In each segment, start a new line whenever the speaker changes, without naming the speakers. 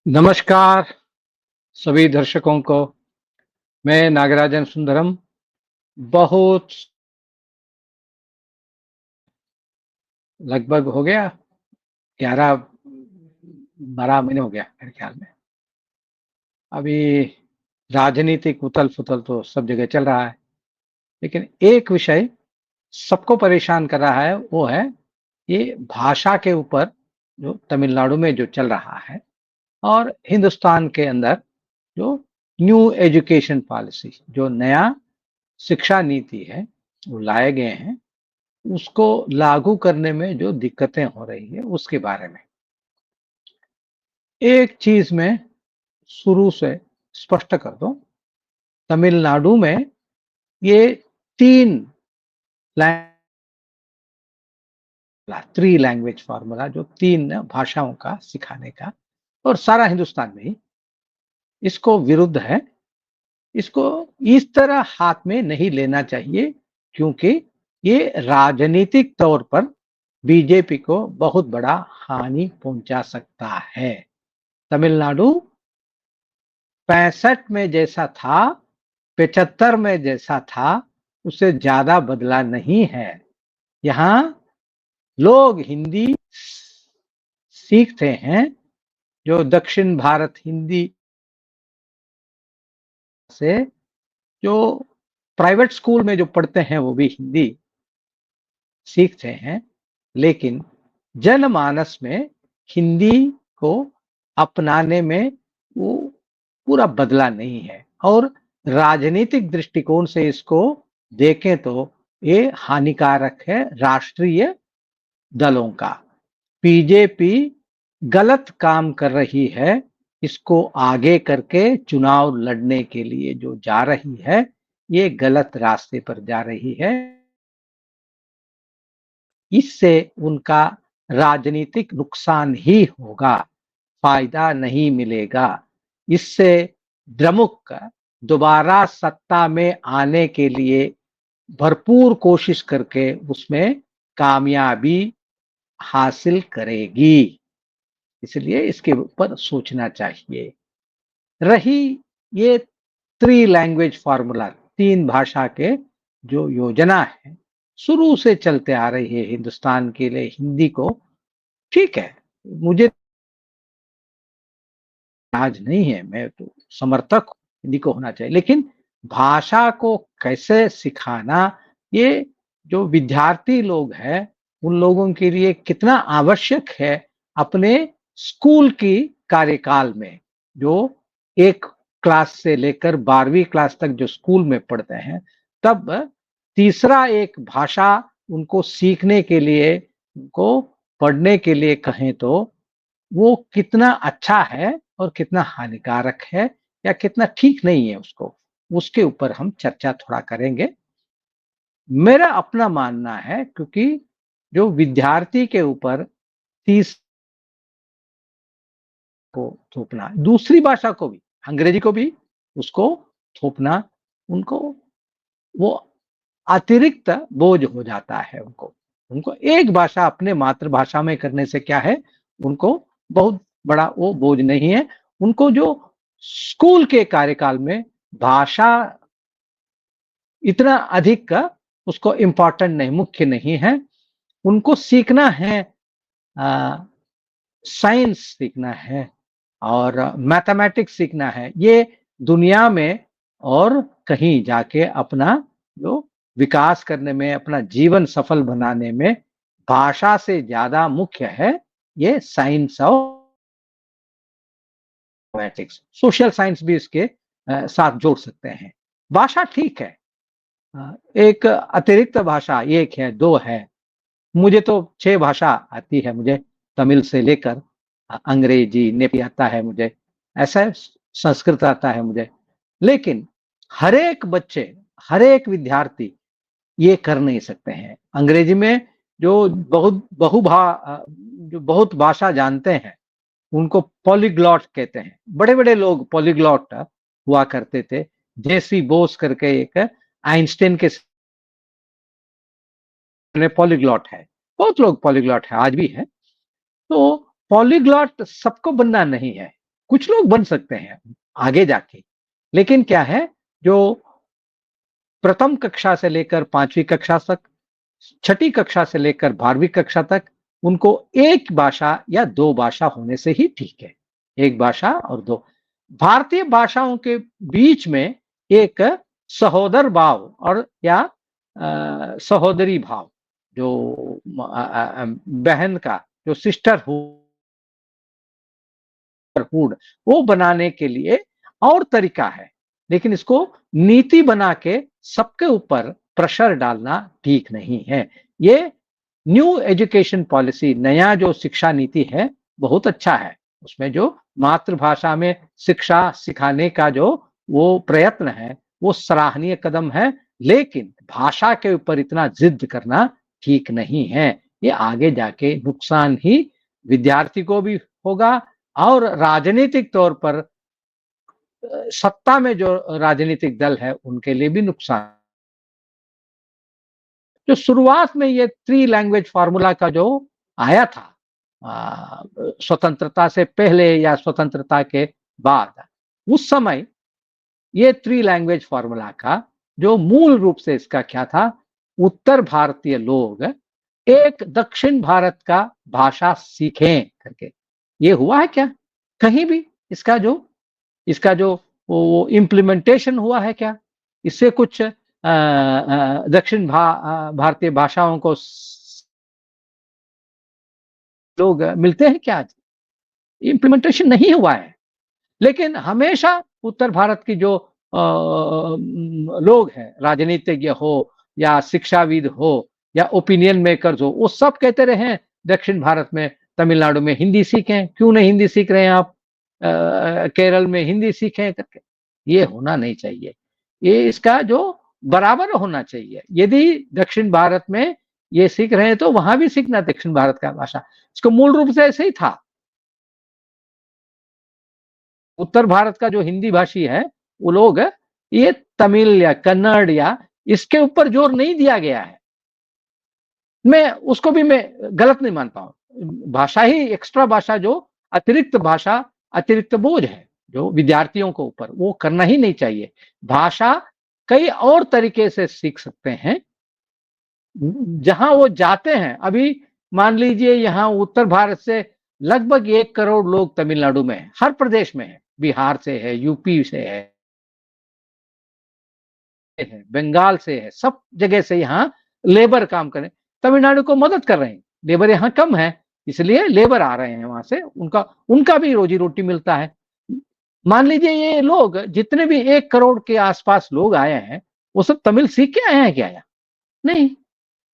नमस्कार सभी दर्शकों को। मैं नागराजन सुंदरम। बहुत लगभग हो गया 11-12 महीने हो गया मेरे ख्याल में। अभी राजनीतिक उथल-पुथल तो सब जगह चल रहा है, लेकिन एक विषय सबको परेशान कर रहा है, वो है ये भाषा के ऊपर जो तमिलनाडु में जो चल रहा है और हिंदुस्तान के अंदर जो न्यू एजुकेशन पॉलिसी, जो नया शिक्षा नीति है, वो लाए गए हैं, उसको लागू करने में जो दिक्कतें हो रही है उसके बारे में। एक चीज मैं शुरू से स्पष्ट कर दूं, तमिलनाडु में ये 3 लैंग्वेज फार्मूला, जो 3 भाषाओं का सिखाने का, और सारा हिंदुस्तान में ही इसको विरुद्ध है। इसको इस तरह हाथ में नहीं लेना चाहिए, क्योंकि ये राजनीतिक तौर पर बीजेपी को बहुत बड़ा हानि पहुंचा सकता है। तमिलनाडु 65 में जैसा था, 75 में जैसा था, उससे ज्यादा बदला नहीं है। यहाँ लोग हिंदी सीखते हैं, जो दक्षिण भारत हिंदी से, जो प्राइवेट स्कूल में जो पढ़ते हैं वो भी हिंदी सीखते हैं, लेकिन जनमानस में हिंदी को अपनाने में वो पूरा बदला नहीं है। और राजनीतिक दृष्टिकोण से इसको देखें तो ये हानिकारक है राष्ट्रीय दलों का। बीजेपी गलत काम कर रही है, इसको आगे करके चुनाव लड़ने के लिए जो जा रही है, ये गलत रास्ते पर जा रही है। इससे उनका राजनीतिक नुकसान ही होगा, फायदा नहीं मिलेगा। इससे द्रमुक दोबारा सत्ता में आने के लिए भरपूर कोशिश करके उसमें कामयाबी हासिल करेगी। इसलिए इसके ऊपर सोचना चाहिए। रही ये 3 लैंग्वेज फार्मूला, 3 भाषा के जो योजना है, शुरू से चलते आ रही है हिंदुस्तान के लिए हिंदी को, ठीक है, मुझे आज नहीं है, मैं तो समर्थक हूँ, हिंदी को होना चाहिए, लेकिन भाषा को कैसे सिखाना, ये जो विद्यार्थी लोग हैं, उन लोगों के लिए कितना आवश्यक है। अपने स्कूल की कार्यकाल में जो 1 क्लास से लेकर 12वीं क्लास तक जो स्कूल में पढ़ते हैं, तब तीसरा एक भाषा उनको सीखने के लिए, उनको पढ़ने के लिए कहें तो वो कितना अच्छा है और कितना हानिकारक है, या कितना ठीक नहीं है उसको, उसके ऊपर हम चर्चा थोड़ा करेंगे। मेरा अपना मानना है, क्योंकि जो विद्यार्थी के ऊपर 30 को थोपना, दूसरी भाषा को भी, अंग्रेजी को भी उसको थोपना, उनको वो अतिरिक्त बोझ हो जाता है उनको। उनको एक भाषा अपने मातृभाषा में करने से क्या है, उनको बहुत बड़ा वो बोझ नहीं है। उनको जो स्कूल के कार्यकाल में भाषा इतना अधिक का उसको इम्पोर्टेंट नहीं, मुख्य नहीं है। उनको सीखना है, साइंस सीखना है और मैथमेटिक्स सीखना है। ये दुनिया में और कहीं जाके अपना जो विकास करने में, अपना जीवन सफल बनाने में भाषा से ज्यादा मुख्य है ये साइंस और मैथमेटिक्स। सोशल साइंस भी इसके साथ जोड़ सकते हैं। भाषा ठीक है, एक अतिरिक्त भाषा 1 है, 2 है। मुझे तो 6 भाषा आती है, मुझे तमिल से लेकर अंग्रेजी, नेपाली आता है मुझे, ऐसा संस्कृत आता है मुझे। लेकिन हर एक बच्चे, हर एक विद्यार्थी ये कर नहीं सकते हैं। अंग्रेजी में जो जो बहुत भाषा जानते हैं, उनको पॉलीग्लॉट कहते हैं। बड़े-बड़े लोग पॉलीग्लॉट हुआ करते थे। जेसी बोस करके एक आइंस्टाइन के में पॉलीग्लॉट है। बहुत लोग पॉलीग्लॉट है, आज भी है। तो पॉलीग्लॉट सबको बनना नहीं है। कुछ लोग बन सकते हैं आगे जाके, लेकिन क्या है, जो प्रथम कक्षा से लेकर 5वीं कक्षा तक, छठी कक्षा से लेकर 12वीं कक्षा तक उनको एक भाषा या 2 भाषा होने से ही ठीक है। 1 भाषा और 2 भारतीय भाषाओं के बीच में एक सहोदर भाव और या सहोदरी भाव, जो बहन का जो सिस्टरहुड वो बनाने के लिए और तरीका है। लेकिन इसको नीति बना के सबके ऊपर प्रेशर डालना ठीक नहीं है। ये न्यू एजुकेशन पॉलिसी, नया जो शिक्षा नीति है, बहुत अच्छा है। उसमें जो मातृभाषा में शिक्षा सिखाने का जो वो प्रयत्न है, वो सराहनीय कदम है, लेकिन भाषा के ऊपर इतना जिद करना ठीक नहीं है। ये आगे जाके नुकसान ही विद्यार्थी को भी होगा और राजनीतिक तौर पर सत्ता में जो राजनीतिक दल है, उनके लिए भी नुकसान। जो शुरुआत में ये 3 लैंग्वेज फार्मूला का जो आया था स्वतंत्रता से पहले या स्वतंत्रता के बाद, उस समय ये 3 लैंग्वेज फार्मूला का जो मूल रूप से इसका क्या था, उत्तर भारतीय लोग एक दक्षिण भारत का भाषा सीखें करके। ये हुआ है क्या? कहीं भी इसका जो वो इम्प्लीमेंटेशन हुआ है क्या? इससे कुछ दक्षिण भारतीय भाषाओं को लोग मिलते हैं क्या आज? इम्प्लीमेंटेशन नहीं हुआ है। लेकिन हमेशा उत्तर भारत की जो लोग हैं, राजनीतिज्ञ हो या शिक्षाविद हो या ओपिनियन मेकर्स हो, वो सब कहते रहे हैं दक्षिण भारत में, तमिलनाडु में हिंदी सीखें। क्यों नहीं हिंदी सीख रहे हैं आप? केरल में हिंदी सीखें करके। ये होना नहीं चाहिए। ये इसका जो बराबर होना चाहिए। यदि दक्षिण भारत में ये सीख रहे हैं तो वहां भी सीखना दक्षिण भारत का भाषा। इसको मूल रूप से ऐसे ही था। उत्तर भारत का जो हिंदी भाषी है, वो लोग ये तमिल या कन्नड़ या इसके ऊपर जोर नहीं दिया गया है। मैं उसको भी मैं गलत नहीं मानता हूँ। भाषा ही एक्स्ट्रा भाषा, जो अतिरिक्त भाषा, अतिरिक्त बोझ है जो विद्यार्थियों को ऊपर, वो करना ही नहीं चाहिए। भाषा कई और तरीके से सीख सकते हैं जहां वो जाते हैं। अभी मान लीजिए यहाँ उत्तर भारत से लगभग 1 करोड़ लोग तमिलनाडु में है, हर प्रदेश में है, बिहार से है, यूपी से है, बंगाल से है, सब जगह से यहाँ लेबर काम करें। तमिलनाडु को मदद कर रहे हैं, लेबर यहाँ कम है, इसलिए लेबर आ रहे हैं वहां से, उनका उनका भी रोजी रोटी मिलता है। मान लीजिए ये लोग जितने भी 1 करोड़ के आसपास लोग आए हैं, वो सब तमिल सीख के आए हैं क्या? नहीं,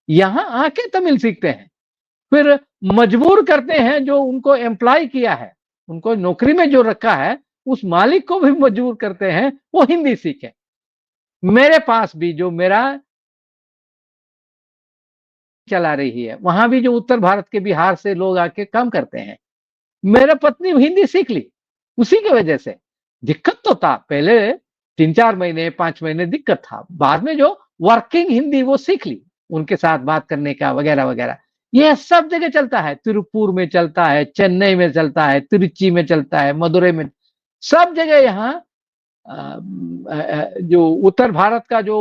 यहाँ आके तमिल सीखते हैं, फिर मजबूर करते हैं जो उनको एम्प्लॉय किया है, उनको नौकरी में जो रखा है, उस मालिक को भी मजबूर करते हैं वो हिंदी सीखे। मेरे पास भी जो मेरा चला रही है, वहां भी जो उत्तर भारत के, बिहार से लोग आके काम करते हैं, मेरा पत्नी हिंदी सीख ली उसी की वजह से। दिक्कत तो था पहले 3-4 महीने 5 महीने दिक्कत था, बाद में जो वर्किंग हिंदी वो सीख ली, उनके साथ बात करने का वगैरह वगैरह। यह सब जगह चलता है, तिरुपुर में चलता है, चेन्नई में चलता है, तिरुचि में चलता है, मदुरई में, सब जगह यहाँ जो उत्तर भारत का जो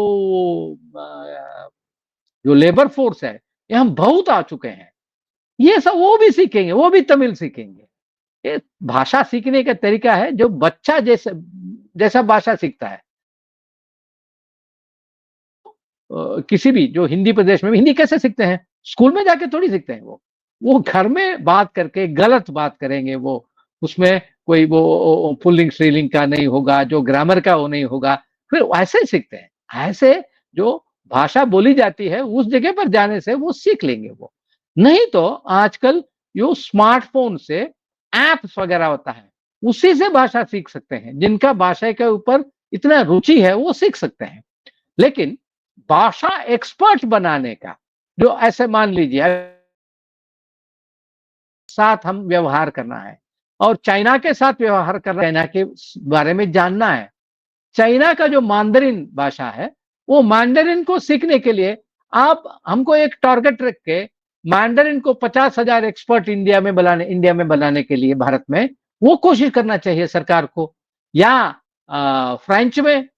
लेबर फोर्स है, यहाँ बहुत आ चुके हैं। ये सब वो भी सीखेंगे, वो भी तमिल सीखेंगे। ये भाषा सीखने का तरीका है, जो बच्चा जैसा जैसा भाषा सीखता है। किसी भी जो हिंदी प्रदेश में हिंदी कैसे सीखते हैं? स्कूल में जाके थोड़ी सीखते हैं वो घर में बात करके गलत बात करेंगे वो, उसमें कोई वो पुल्लिंग स्त्रीलिंग का नहीं होगा, जो ग्रामर का वो नहीं होगा, फिर ऐसे ही सीखते हैं। ऐसे जो भाषा बोली जाती है उस जगह पर जाने से वो सीख लेंगे वो। नहीं तो आजकल जो स्मार्टफ़ोन से ऐप्स वगैरह होता है, उसी से भाषा सीख सकते हैं। जिनका भाषा के ऊपर इतना रुचि है वो सीख सकते हैं। लेकिन भाषा एक्सपर्ट बनाने का, जो ऐसे मान लीजिए साथ हम व्यवहार करना है और चाइना के साथ व्यवहार कर रहे हैं, चाइना के बारे में जानना है। चाइना का जो मांdarin भाषा है, वो मांdarin को सीखने के लिए आप हमको एक टारगेट रख के मांdarin को 50,000 एक्सपर्ट इंडिया में बनाने के लिए भारत में वो कोशिश करना चाहिए सरकार को, या फ्रेंच में,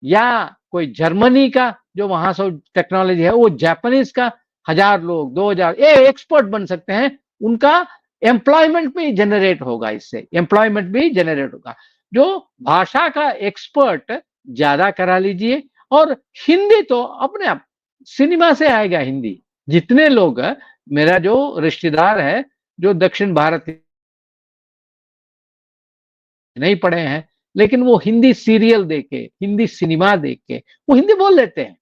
या कोई जर्मनी का जो वहां से टेक्नोलॉजी है, वो जापानीज का 1000 लोग 2000 ये एक्सपर्ट बन सकते हैं, उनका एम्प्लॉयमेंट भी जनरेट होगा, इससे एम्प्लॉयमेंट भी जनरेट होगा। जो भाषा का एक्सपर्ट ज्यादा करा लीजिए, और हिंदी तो अपने आप सिनेमा से आएगा हिंदी। जितने लोग मेरा जो रिश्तेदार है जो दक्षिण भारत नहीं पढ़े हैं, लेकिन वो हिंदी सीरियल देख के, हिंदी सिनेमा देख के वो हिंदी बोल लेते हैं,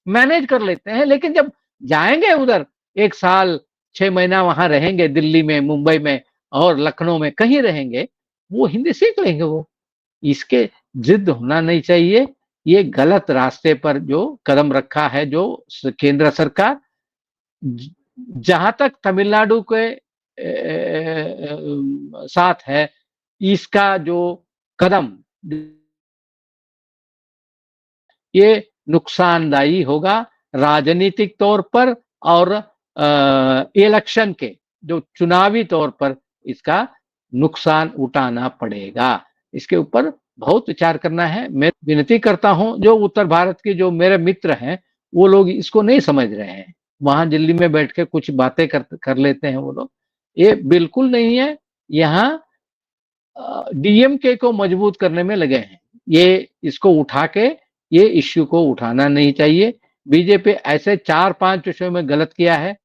मैनेज कर लेते हैं। लेकिन जब जाएंगे उधर 1 साल 6 महीना वहां रहेंगे, दिल्ली में, मुंबई में और लखनऊ में कहीं रहेंगे, वो हिंदी सीख लेंगे वो। इसके जिद होना नहीं चाहिए। ये गलत रास्ते पर जो कदम रखा है जो केंद्र सरकार, जहां तक तमिलनाडु के साथ है, इसका जो कदम ये नुकसानदायी होगा राजनीतिक तौर पर, और इलेक्शन के जो चुनावी तौर पर इसका नुकसान उठाना पड़ेगा। इसके ऊपर बहुत विचार करना है। मैं विनती करता हूं, जो उत्तर भारत के जो मेरे मित्र हैं वो लोग इसको नहीं समझ रहे हैं, वहां दिल्ली में बैठ के कुछ बातें कर लेते हैं वो लोग। ये बिल्कुल नहीं है। यहाँ डीएमके को मजबूत करने में लगे हैं। ये इसको उठा के, ये इश्यू को उठाना नहीं चाहिए। बीजेपी ऐसे 4-5 विषयों में गलत किया है।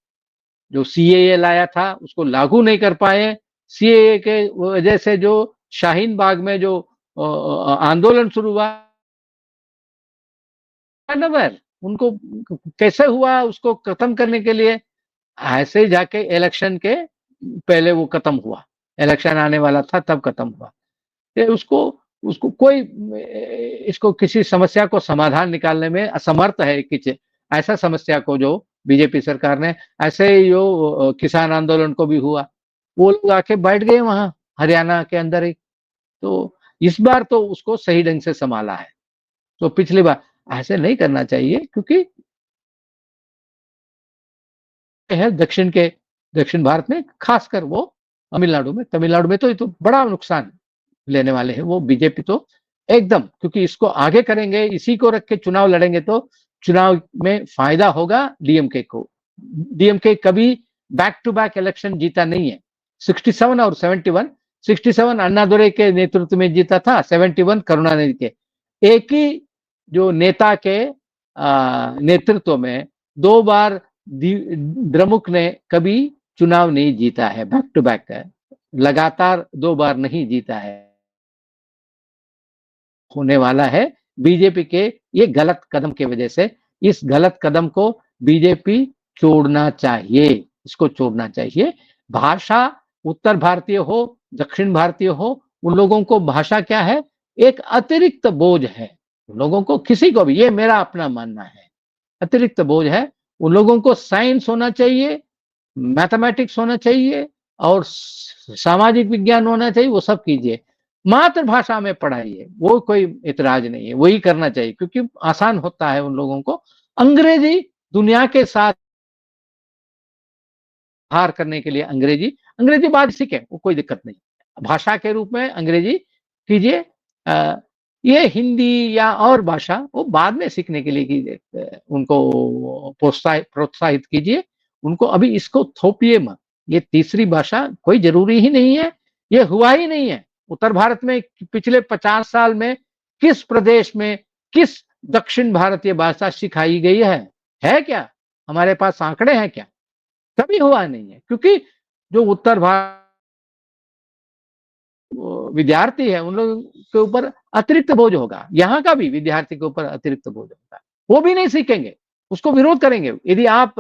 जो सीएए लाया था उसको लागू नहीं कर पाए। सीएए के वजह से जो शाहीन बाग में जो आंदोलन शुरू हुआ, नवर उनको कैसे हुआ, उसको खत्म करने के लिए ऐसे ही जाके इलेक्शन के पहले वो खत्म हुआ, इलेक्शन आने वाला था तब खत्म हुआ। उसको उसको कोई इसको किसी समस्या को समाधान निकालने में असमर्थ है। किसी ऐसा समस्या को जो बीजेपी सरकार ने, ऐसे ही जो किसान आंदोलन को भी हुआ, वो लोग आके बैठ गए वहां हरियाणा के अंदर ही। तो इस बार तो उसको सही ढंग से संभाला है। तो पिछली बार ऐसे नहीं करना चाहिए, क्योंकि है दक्षिण भारत में, खासकर वो तमिलनाडु में तो बड़ा नुकसान लेने वाले हैं वो बीजेपी तो एकदम। क्योंकि इसको आगे करेंगे, इसी को रख के चुनाव लड़ेंगे तो चुनाव में फायदा होगा डीएमके को। डीएमके कभी बैक टू बैक इलेक्शन जीता नहीं है। 67 और 71, 67 अन्नादुरै के नेतृत्व में जीता था, 71 करुणानिधि के। एक ही जो नेता के नेतृत्व में 2 बार द्रमुक ने कभी चुनाव नहीं जीता है, बैक टू बैक है, लगातार 2 बार नहीं जीता है। होने वाला है बीजेपी के ये गलत कदम की वजह से। इस गलत कदम को बीजेपी छोड़ना चाहिए, इसको छोड़ना चाहिए। भाषा उत्तर भारतीय हो, दक्षिण भारतीय हो, उन लोगों को भाषा क्या है, एक अतिरिक्त बोझ है। उन लोगों को, किसी को भी, ये मेरा अपना मानना है, अतिरिक्त बोझ है। उन लोगों को साइंस होना चाहिए, मैथमेटिक्स होना चाहिए, और सामाजिक विज्ञान होना चाहिए, वो सब कीजिए। मातृभाषा में पढ़ाइए, वो कोई इतराज नहीं है, वही करना चाहिए, क्योंकि आसान होता है उन लोगों को। अंग्रेजी दुनिया के साथ हार करने के लिए अंग्रेजी अंग्रेजी बाद सीखें, वो कोई दिक्कत नहीं। भाषा के रूप में अंग्रेजी कीजिए। ये हिंदी या और भाषा वो बाद में सीखने के लिए कीजिए, उनको प्रोत्साहित कीजिए। उनको अभी इसको थोपिए मत। ये तीसरी भाषा कोई जरूरी ही नहीं है, ये हुआ ही नहीं है। उत्तर भारत में पिछले 50 साल में किस प्रदेश में किस दक्षिण भारतीय भाषा सिखाई गई है क्या? हमारे पास आंकड़े हैं क्या? कभी हुआ नहीं है। क्योंकि जो उत्तर भारत विद्यार्थी है, उन लोगों के ऊपर अतिरिक्त बोझ होगा, यहाँ का भी विद्यार्थी के ऊपर अतिरिक्त बोझ होगा, वो भी नहीं सीखेंगे, उसको विरोध करेंगे। यदि आप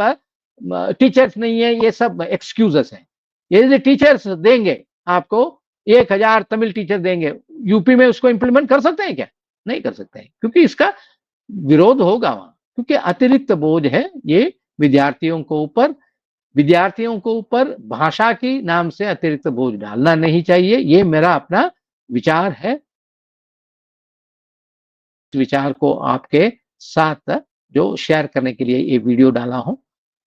टीचर्स नहीं है, ये सब एक्सक्यूजेस हैं। यदि टीचर्स देंगे आपको 1000 तमिल टीचर देंगे, यूपी में उसको इंप्लीमेंट कर सकते हैं क्या? नहीं कर सकते हैं, क्योंकि इसका विरोध होगा वहां, क्योंकि अतिरिक्त बोझ है ये विद्यार्थियों को ऊपर भाषा की नाम से अतिरिक्त बोझ डालना नहीं चाहिए। ये मेरा अपना विचार है। इस विचार को आपके साथ जो शेयर करने के लिए ये वीडियो डाला हूं।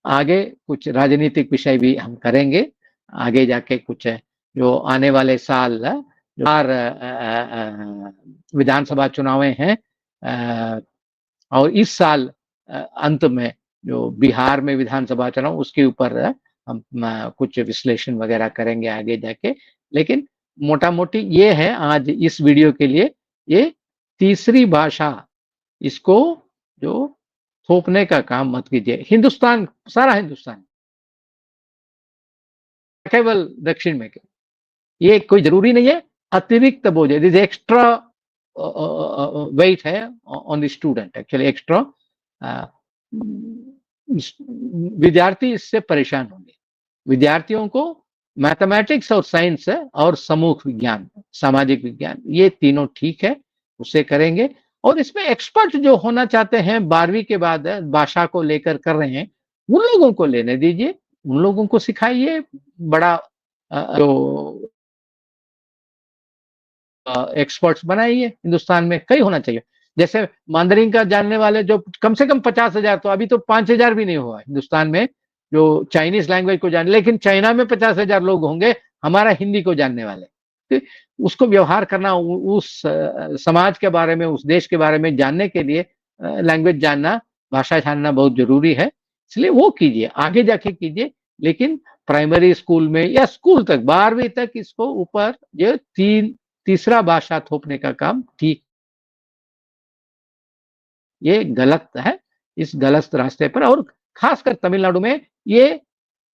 आगे कुछ राजनीतिक विषय भी हम करेंगे, आगे जाके कुछ जो आने वाले साल बार विधानसभा चुनावें हैं और इस साल अंत में जो बिहार में विधानसभा चुनाव उसके ऊपर हम कुछ विश्लेषण वगैरह करेंगे आगे जाके। लेकिन मोटा-मोटी ये है आज इस वीडियो के लिए, ये तीसरी भाषा इसको जो थोपने का काम मत कीजिए। हिंदुस्तान, सारा हिंदुस्तान, केवल दक्षिण में के ये कोई ज़रूरी नहीं है, अतिरिक्त बोझ है, दिस एक्स्ट्रा वेट है on the student actually extra uh, विद्यार्थी इससे परेशान होंगे। विद्यार्थियों को मैथमेटिक्स और साइंस और समूह विज्ञान, सामाजिक विज्ञान ये तीनों ठीक है, उसे करेंगे और इसमें एक्सपर्ट जो होना चाहते हैं 12वीं के बाद भाषा को लेकर कर रहे हैं, उन लोगों को लेने दीजिए, उन लोगों को सिखाइए। बड़ा जो एक्सपर्ट्स बनाइए हिंदुस्तान में, कई होना चाहिए। जैसे मांdarin का जानने वाले जो कम से कम 50,000 तो अभी तो 5,000 भी नहीं हुआ हिंदुस्तान में, जो चाइनीज़ लैंग्वेज को जाने लेकिन चाइना में 50,000 लोग होंगे हमारा हिंदी को जानने वाले। तो उसको व्यवहार करना उस समाज के बारे में, उस देश के बारे में जानने के लिए लैंग्वेज जानना, भाषा जानना बहुत ज़रूरी है। इसलिए वो कीजिए, आगे जाके कीजिए लेकिन प्राइमरी स्कूल में या स्कूल तक 12वीं तक इसको ऊपर ये तीसरा भाषा थोपने का काम ठीक ये गलत है, इस गलत रास्ते पर और खासकर तमिलनाडु में ये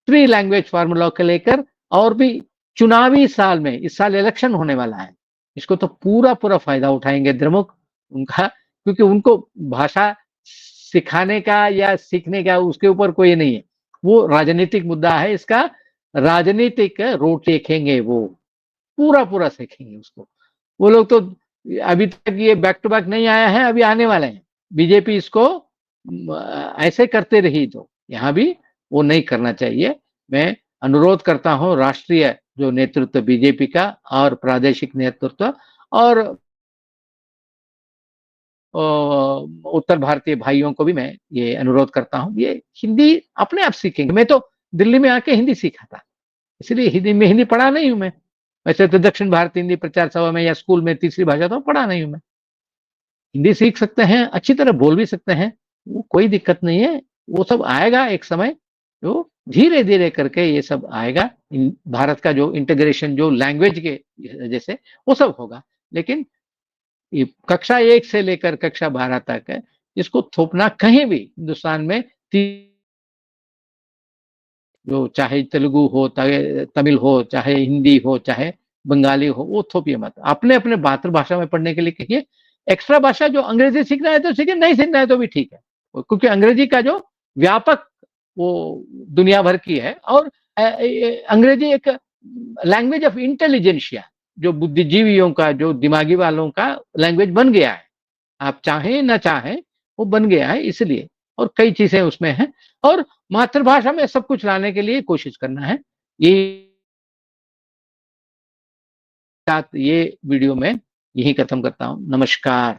3 लैंग्वेज फार्मूला को लेकर और भी चुनावी साल में, इस साल इलेक्शन होने वाला है, इसको तो पूरा-पूरा फ़ायदा उठाएँगे द्रमुक उनका क्योंकि उनको भाषा सिखाने का या सीखने का उसके ऊपर कोई नहीं है। वो राजनीतिक मुद्दा है इसका, राजनीतिक रोट सेखेंगे वो, पूरा-पूरा सेखेंगे उसको। वो लोग तो अभी तक ये बैक टू बैक नहीं आया है, अभी आने वाले हैं। बीजेपी इसको ऐसे करते रही तो यहाँ भी वो नहीं करना चाहिए। मैं अनुरोध करता हूँ राष्ट्रीय जो नेतृत्व बीजेपी का और प्रादेशिक नेतृत्व और उत्तर भारतीय भाइयों को भी मैं ये अनुरोध करता हूँ, ये हिंदी अपने आप सीखेंगे। मैं तो दिल्ली में आके हिंदी सीखा था, इसलिए हिंदी पढ़ा नहीं हूँ मैं। वैसे तो दक्षिण भारत हिंदी प्रचार सभा में या स्कूल में तीसरी भाषा तो पढ़ा नहीं हूँ मैं। हिंदी सीख सकते हैं, अच्छी तरह बोल भी सकते हैं, वो कोई दिक्कत नहीं है, वो सब आएगा एक समय, तो धीरे-धीरे करके ये सब आएगा। भारत का जो इंटीग्रेशन जो लैंग्वेज के जैसे वो सब होगा। लेकिन ये कक्षा 1 से लेकर कक्षा 12 तक है, इसको थोपना कहीं भी हिंदुस्तान में ती जो चाहे तेलुगु हो, चाहे तमिल हो, चाहे हिंदी हो, चाहे बंगाली हो, वो थोपिए मत। अपने-अपने मातृभाषा में पढ़ने के लिए कहिए। एक्स्ट्रा भाषा जो अंग्रेज़ी सीखना है तो सीखिए, नहीं सीखना है तो भी ठीक है। क्योंकि अंग्रेज़ी का जो व्यापक वो दुनिया भर की है और अंग्रेज़ी एक लैंग्वेज ऑफ इंटेलिजेंसिया जो बुद्धिजीवियों का, जो दिमागी वालों का लैंग्वेज बन गया है। आप चाहें ना चाहें, वो बन गया है इसलिए और कई चीज़ें उसमें हैं और मातृभाषा में सब कुछ लाने के लिए कोशिश करना है। ये बात ये वीडियो मैं यहीं खत्म करता हूँ। नमस्कार।